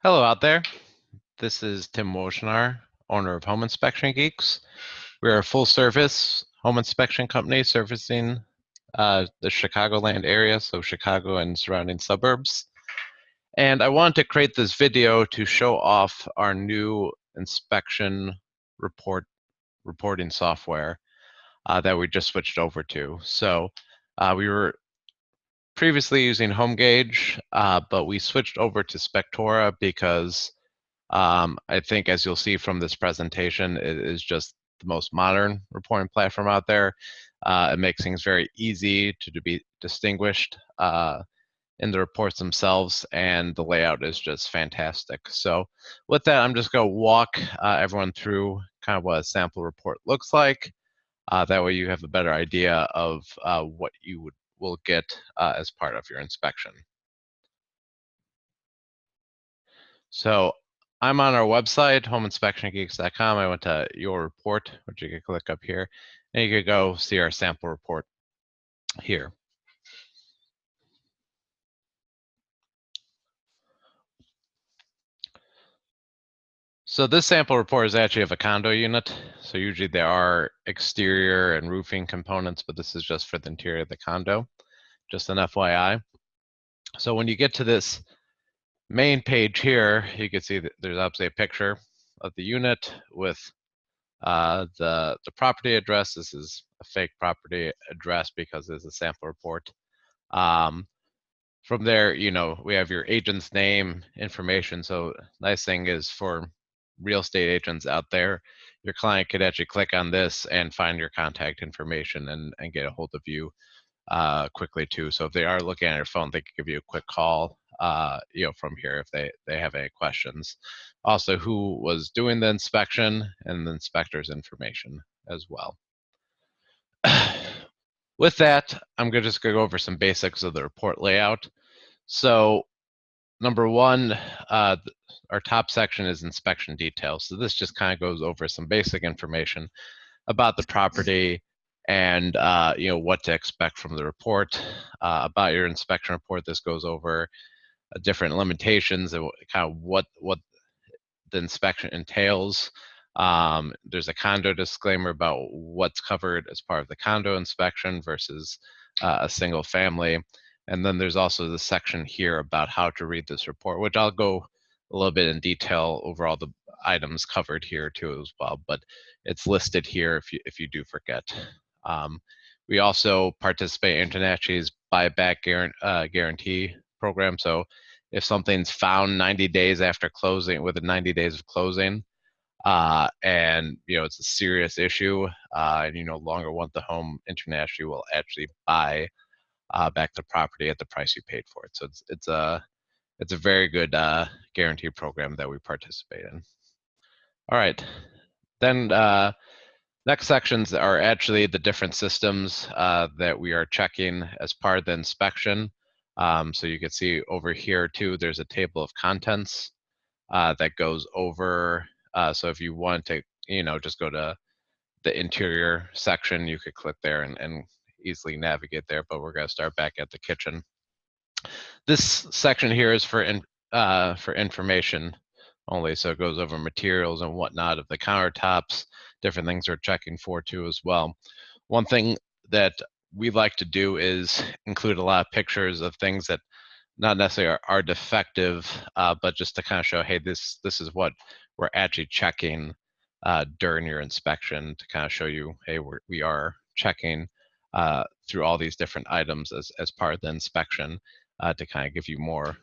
Hello out there. This is Tim Wojnar, owner of Home Inspection Geeks. We're a full-service home inspection company servicing the Chicagoland area, so Chicago and surrounding suburbs. And I wanted to create this video to show off our new inspection reporting software that we just switched over to. So we were previously using HomeGauge, but we switched over to Spectora because I think, as you'll see from this presentation, it is just the most modern reporting platform out there. It makes things very easy to be distinguished in the reports themselves, and the layout is just fantastic. So with that, I'm just going to walk everyone through kind of what a sample report looks like. That way you have a better idea of what you will get as part of your inspection. So I'm on our website, homeinspectiongeeks.com. I went to your report, which you can click up here, and you could go see our sample report here. So this sample report is actually of a condo unit. So usually there are exterior and roofing components, but this is just for the interior of the condo, just an FYI. So when you get to this main page here, you can see that there's obviously a picture of the unit with the property address. This is a fake property address because it's a sample report. From there, we have your agent's name, information. So nice thing is for real estate agents out there, your client could actually click on this and find your contact information and get a hold of you quickly too. So if they are looking at your phone, they could give you a quick call from here if they have any questions. Also, who was doing the inspection and the inspector's information as well. With that, I'm just going to go over some basics of the report layout. So number one, our top section is inspection details. So this just kind of goes over some basic information about the property and what to expect from the report. About your inspection report, this goes over different limitations and kind of what the inspection entails. There's a condo disclaimer about what's covered as part of the condo inspection versus a single family. And then there's also the section here about how to read this report, which I'll go a little bit in detail over all the items covered here too as well, but it's listed here if you do forget. We also participate in InterNACHI's buyback guarantee program. So if something's found 90 days after closing, within 90 days of closing, and it's a serious issue, and you no longer want the home, InterNACHI will actually buy back the property at the price you paid for it. So it's a very good guarantee program that we participate in. All right, then next sections are actually the different systems that we are checking as part of the inspection. So you can see over here too, there's a table of contents that goes over. So if you want to, just go to the interior section, you could click there and easily navigate there, but we're going to start back at the kitchen. This section here is for information only, so it goes over materials and whatnot of the countertops, different things we're checking for too as well. One thing that we like to do is include a lot of pictures of things that not necessarily are defective, but just to kind of show, hey, this is what we're actually checking during your inspection, to kind of show you, hey, we are checking through all these different items as part of the inspection, to kind of give you more,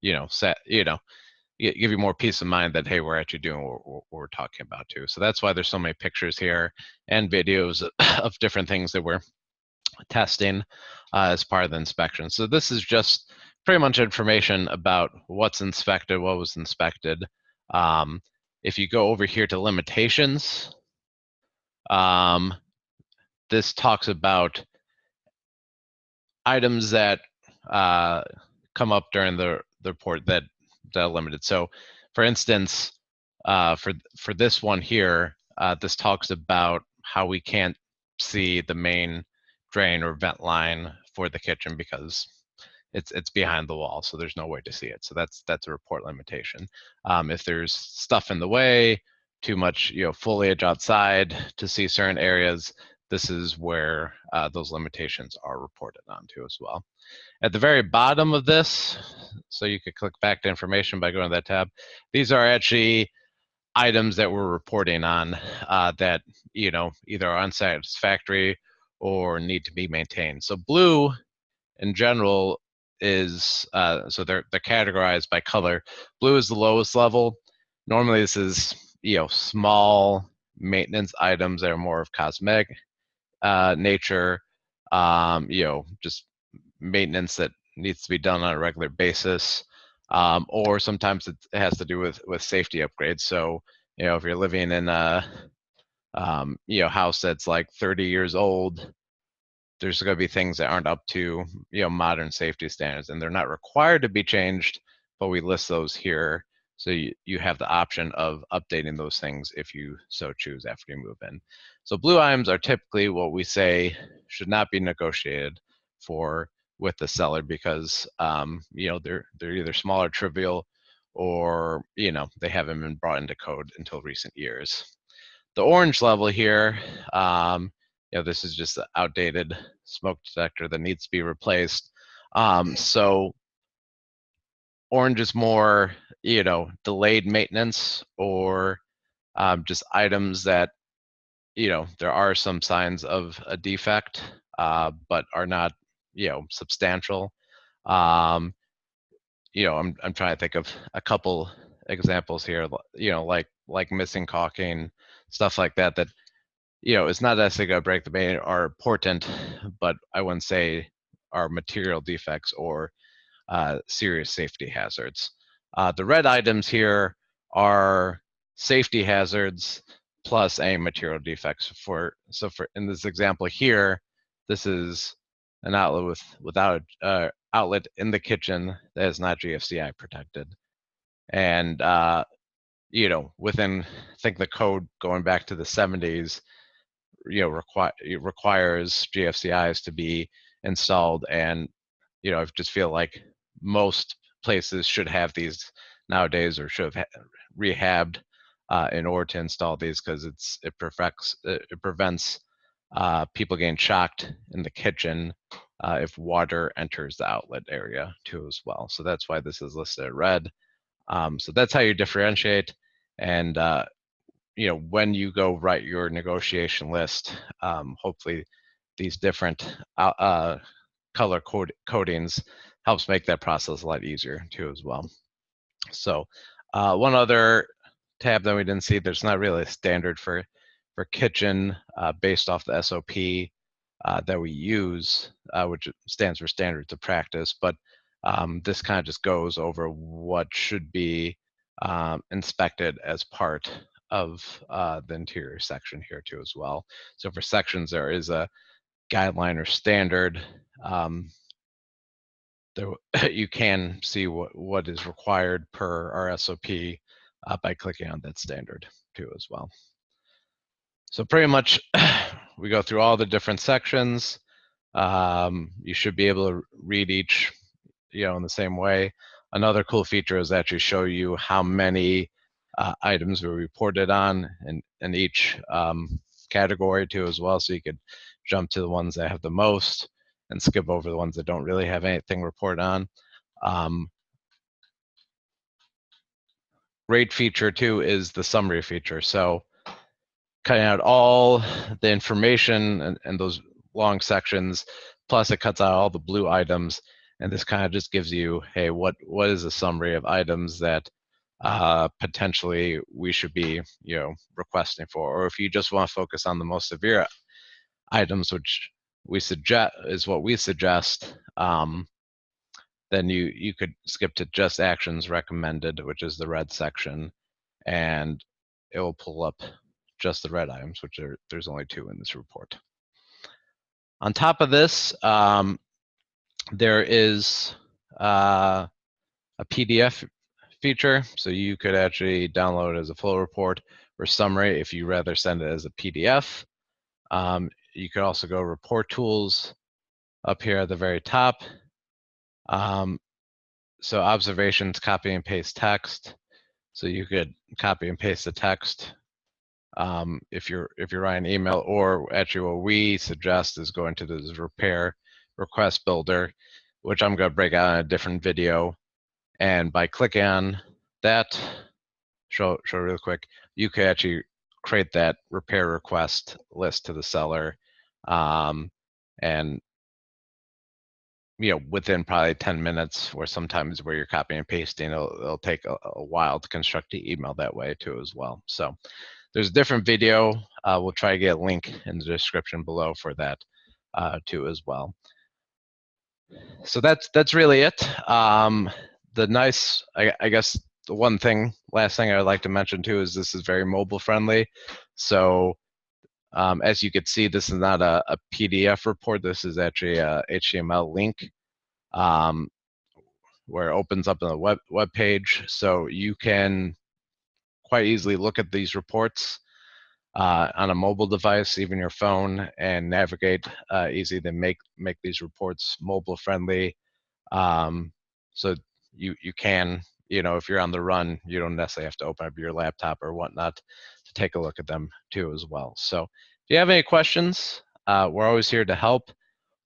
give you more peace of mind that, hey, we're actually doing what we're talking about too. So that's why there's so many pictures here and videos of different things that we're testing as part of the inspection. So this is just pretty much information about what's inspected, what was inspected. If you go over here to limitations, this talks about items that come up during the report that are limited. So for instance, for this one here, this talks about how we can't see the main drain or vent line for the kitchen because it's behind the wall, so there's no way to see it. So that's a report limitation. If there's stuff in the way, too much foliage outside to see certain areas, this is where those limitations are reported onto as well. At the very bottom of this, so you could click back to information by going to that tab, these are actually items that we're reporting on that either are unsatisfactory or need to be maintained. So blue in general is so they're categorized by color. Blue is the lowest level. Normally this is small maintenance items that are more of cosmetic nature, just maintenance that needs to be done on a regular basis, or sometimes it has to do with safety upgrades. So if you're living in a house that's like 30 years old, there's going to be things that aren't up to modern safety standards, and they're not required to be changed, but we list those here so you have the option of updating those things if you so choose after you move in. So blue items are typically what we say should not be negotiated for with the seller because they're either small or trivial, or they haven't been brought into code until recent years. The orange level here, this is just an outdated smoke detector that needs to be replaced. So orange is more, delayed maintenance, or just items that, there are some signs of a defect, but are not, substantial. I'm trying to think of a couple examples here, like missing caulking, stuff like that, it's not necessarily going to break the bank, are important, but I wouldn't say are material defects or serious safety hazards. The red items here are safety hazards plus any material defects. So in this example here, this is an outlet without an outlet in the kitchen that is not GFCI protected, and within, I think the code going back to the 70s, requires GFCIs to be installed, and I just feel like most places should have these nowadays, or should have rehabbed in order to install these, because it prevents people getting shocked in the kitchen if water enters the outlet area too as well. So that's why this is listed at red. So that's how you differentiate. And when you go write your negotiation list, hopefully these different color codings helps make that process a lot easier too as well. So one other tab that we didn't see, there's not really a standard for kitchen based off the SOP that we use, which stands for Standards of Practice, but this kind of just goes over what should be inspected as part of the interior section here too as well. So for sections, there is a guideline or standard. You can see what is required per our SOP by clicking on that standard too as well. So pretty much we go through all the different sections. You should be able to read each in the same way. Another cool feature is actually show you how many items were reported on in each category too as well, so you could jump to the ones that have the most and skip over the ones that don't really have anything reported on. Great feature too is the summary feature. So cutting out all the information and those long sections, plus it cuts out all the blue items, and this kind of just gives you, hey, what is a summary of items that potentially we should be requesting for, or if you just want to focus on the most severe items, which we suggest is what we suggest, then you could skip to just actions recommended, which is the red section, and it will pull up just the red items, which there's only 2 in this report. On top of this, there is a PDF feature, so you could actually download it as a full report or summary if you rather send it as a PDF. You could also go report tools up here at the very top, So observations, copy and paste text. So you could copy and paste the text if you're writing email, or actually what we suggest is going to this repair request builder, which I'm going to break out in a different video. And by clicking on that, show real quick, you can actually create that repair request list to the seller, and within probably 10 minutes, or sometimes where you're copying and pasting, it'll take a while to construct the email that way too as well. So there's a different video. We'll try to get a link in the description below for that too as well. So that's really it. The nice, I guess the last thing I'd like to mention too is this is very mobile friendly. So as you can see, this is not a PDF report. This is actually a HTML link where it opens up on the web page. So you can quite easily look at these reports on a mobile device, even your phone, and navigate easy to make these reports mobile friendly. So you can, if you're on the run, you don't necessarily have to open up your laptop or whatnot to take a look at them too as well. So if you have any questions, we're always here to help.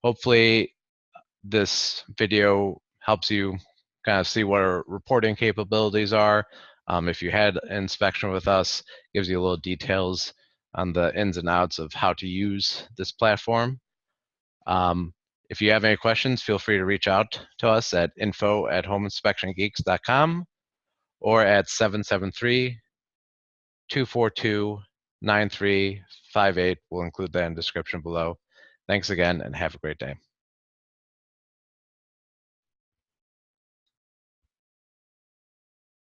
Hopefully this video helps you kind of see what our reporting capabilities are. If you had an inspection with us, gives you a little details on the ins and outs of how to use this platform. If you have any questions, feel free to reach out to us at info@homeinspectiongeeks.com or at 773-242-9358. We'll include that in the description below. Thanks again, and have a great day.